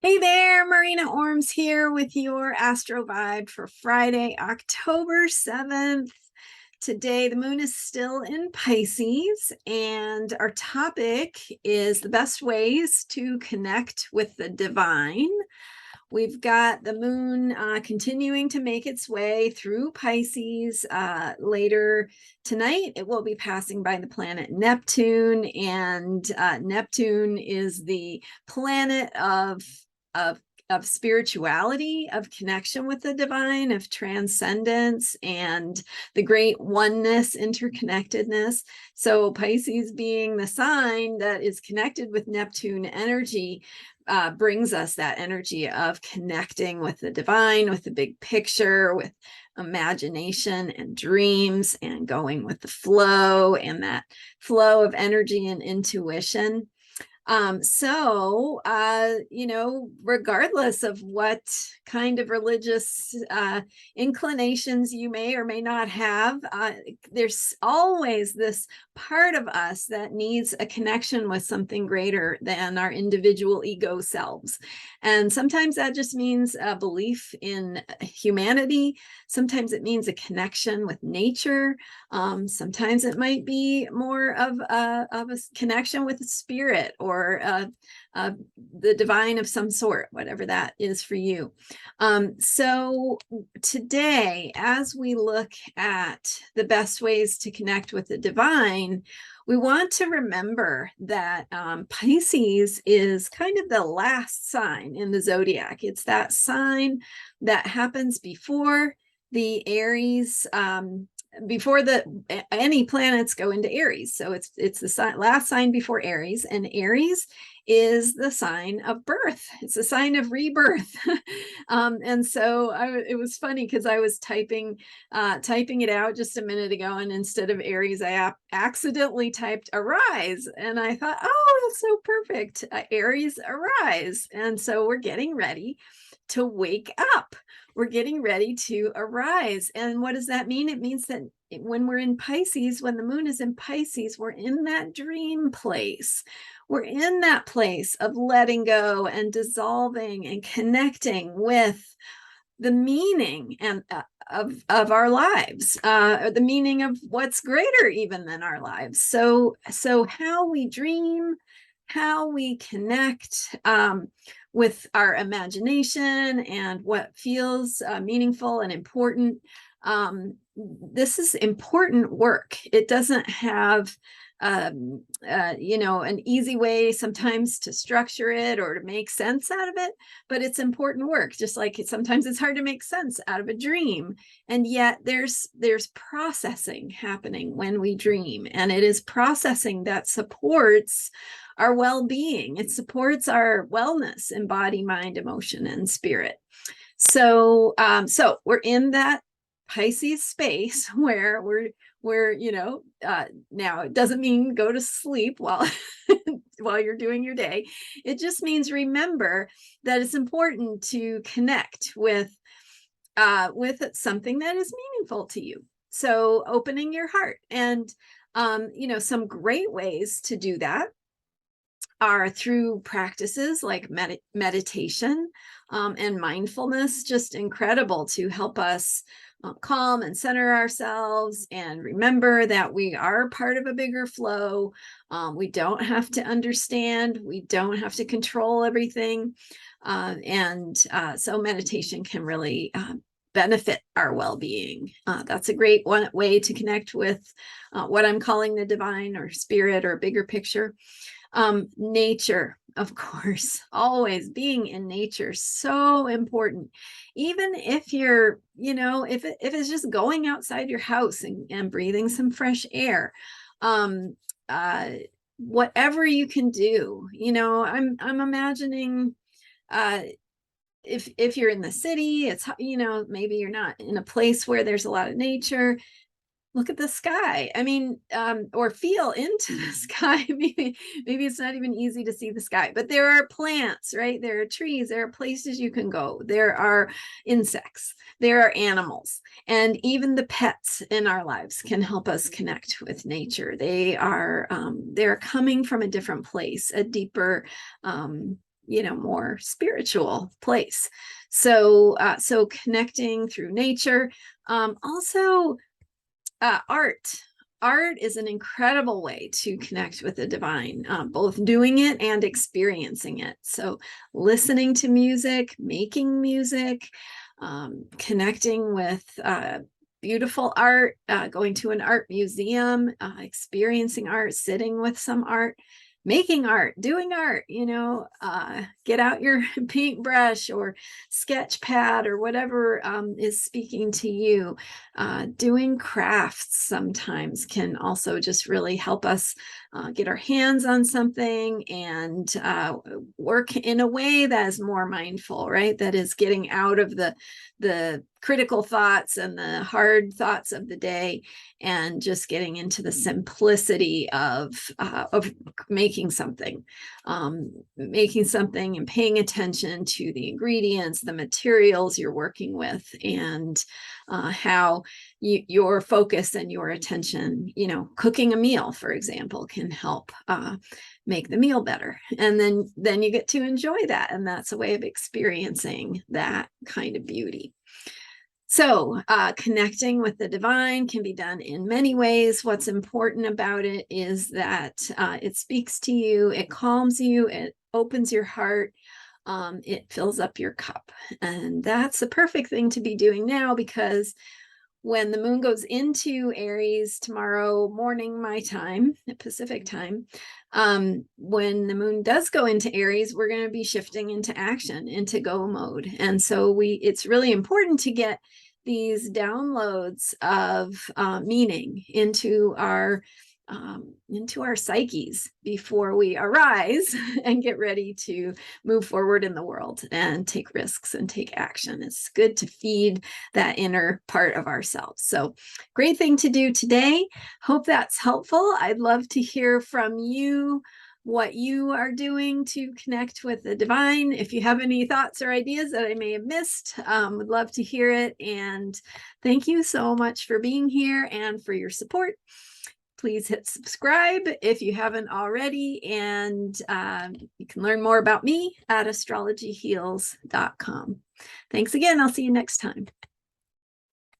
Hey there, Marina Ormes here with your Astro Vibe for Friday, October 7th. Today, the moon is still in Pisces, and our topic is the best ways to connect with the divine. We've got the moon continuing to make its way through Pisces. Later tonight, it will be passing by the planet Neptune, and Neptune is the planet of of spirituality, of connection with the divine, of transcendence, and the great oneness, interconnectedness. So Pisces, being the sign that is connected with Neptune energy, brings us that energy of connecting with the divine, with the big picture, with imagination and dreams, and going with the flow, and that flow of energy and intuition. Regardless of what kind of religious inclinations you may or may not have, there's always this part of us that needs a connection with something greater than our individual ego selves. And sometimes that just means a belief in humanity. Sometimes it means a connection with nature. Sometimes it might be more of a connection with the spirit, or the divine of some sort, whatever that is for you. So today, as we look at the best ways to connect with the divine, we want to remember that Pisces is kind of the last sign in the zodiac. It's that sign that happens before the Aries, before any planets go into Aries. So it's the last sign before Aries, and Aries is the sign of birth. It's a sign of rebirth. And so it was funny because I was typing it out just a minute ago, and instead of Aries, I accidentally typed arise, and I thought, oh, that's so perfect. Aries, arise. And so we're getting ready to wake up. We're getting ready to arise. And what does that mean? It means that when we're in Pisces, when the moon is in Pisces, we're in that dream place. We're in that place of letting go and dissolving and connecting with the meaning and of our lives, or the meaning of what's greater even than our lives. So how we dream, how we connect with our imagination and what feels meaningful and important. This is important work. It doesn't have an easy way sometimes to structure it or to make sense out of it, but it's important work. Just like sometimes it's hard to make sense out of a dream, and yet there's processing happening when we dream, and it is processing that supports our well-being. It supports our wellness in body, mind, emotion, and spirit. So we're in that Pisces space where we're now it doesn't mean go to sleep while while you're doing your day. It just means remember that it's important to connect with something that is meaningful to you. So opening your heart, and some great ways to do that are through practices like meditation and mindfulness. Just incredible to help us calm and center ourselves and remember that we are part of a bigger flow. We don't have to understand, we don't have to control everything. So meditation can really benefit our well-being. That's a great way to connect with what I'm calling the divine or spirit or bigger picture. Nature, of course, always being in nature, so important. Even if you're, if it's just going outside your house and breathing some fresh air, whatever you can do. I'm imagining if you're in the city, it's, maybe you're not in a place where there's a lot of nature. Look at the sky. I mean, or feel into the sky. Maybe it's not even easy to see the sky, but there are plants, right? There are trees, there are places you can go. There are insects, there are animals, and even the pets in our lives can help us connect with nature. They're coming from a different place, a deeper more spiritual place. So connecting through nature. Also, art is an incredible way to connect with the divine, both doing it and experiencing it. So listening to music, making music, connecting with beautiful art, going to an art museum, experiencing art, sitting with some art, making art, doing art, get out your paintbrush or sketch pad or whatever is speaking to you. Doing crafts sometimes can also just really help us get our hands on something and work in a way that is more mindful, right? That is getting out of the critical thoughts and the hard thoughts of the day, and just getting into the simplicity of making something and paying attention to the ingredients, the materials you're working with, and how your focus and your attention, cooking a meal, for example, can help make the meal better. And then you get to enjoy that. And that's a way of experiencing that kind of beauty. So connecting with the divine can be done in many ways. What's important about it is that it speaks to you, it calms you, it opens your heart, it fills up your cup. And that's the perfect thing to be doing now, because when the moon goes into Aries tomorrow morning, my time, Pacific time, when the moon does go into Aries, we're going to be shifting into action, into go mode. And so it's really important to get these downloads of meaning into our psyches before we arise and get ready to move forward in the world and take risks and take action. It's good to feed that inner part of ourselves. So great thing to do today. Hope that's helpful. I'd love to hear from you what you are doing to connect with the divine. If you have any thoughts or ideas that I may have missed, would love to hear it. And thank you so much for being here and for your support. Please hit subscribe if you haven't already, and you can learn more about me at astrologyheals.com. Thanks again. I'll see you next time.